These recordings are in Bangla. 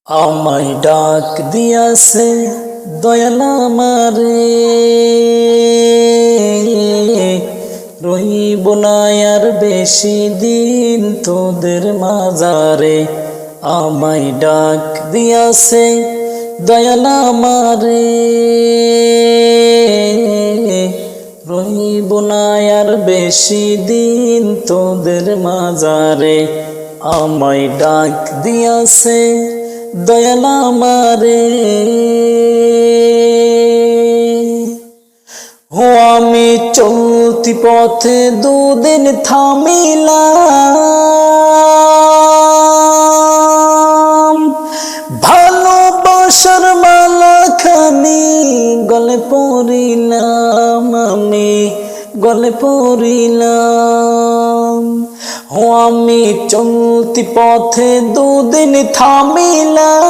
আমায় ডাক দিয়াছে দয়াল আমারে, রহিব না আর বেশি দিন তোদের মাজারে। আমায় ডাক দিয়াছে দয়াল আমারে, রহিব না আর বেশি দিন তোদের মাজারে। আমায় ডাক দিয়াছে দয়াল আমারে, হো আমি চলতি পথে দুদিন থামিলাম, ভালোবাসার মালাখানি গলে পড়িলাম, আমি গলে পড়িলাম। হো আমি চলতি পথে দুদিন থামিলাম,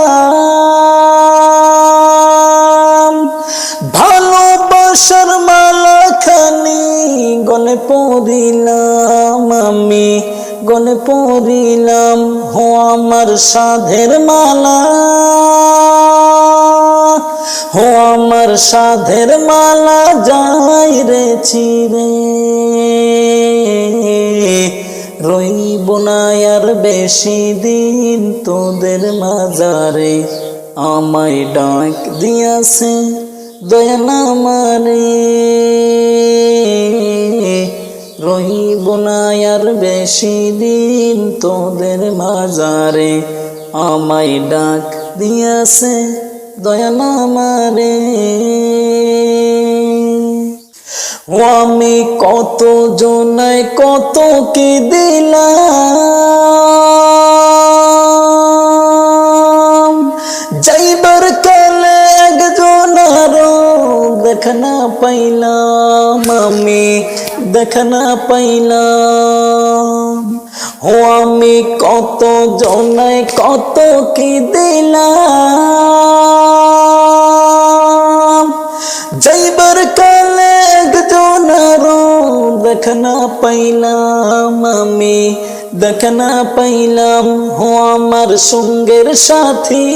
ভালোবাসার মালাখানি গলে পড়িলাম, আমি গলে পড়িলাম। হো আমার সাধের মালা, হো আমার সাধের মালা যাই রে ছিঁড়ে, রইব না আর বেশি দিন তোদের মাজারে। আমায় ডাক দিয়াছে দয়াল আমারে, রহিব না আর বেশি দিন তোদের মাজারে। আমায় ডাক দিয়াছে দয়াল আমারে। ও আমি কত জনায় কত কি দিলাম, যাইবার কালে একজনারও দেখা না পাইলাম, আমি দেখা না পাইলাম। ও আমি কত জনায় কত কি দিলাম, যাইবার কালে একজনারও দেখা না পাইলাম, আমি দেখা না পাইলাম। হো আমার সঙ্গের সাথী,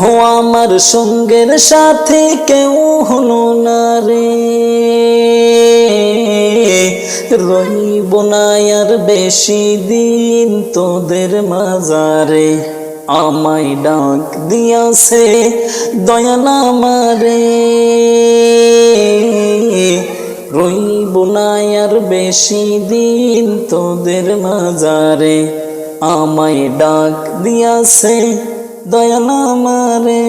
হো আমার সঙ্গের সাথে কেউ হলো না রে, রহিব না আর বেশি দিন তোদের মাজারে। আমায় ডাক দিয়াছে দয়াল আমারে, রহিব না আর বেশি দিন তোদের মাজারে। আমায় ডাক দিয়াছে দয়াল আমারে।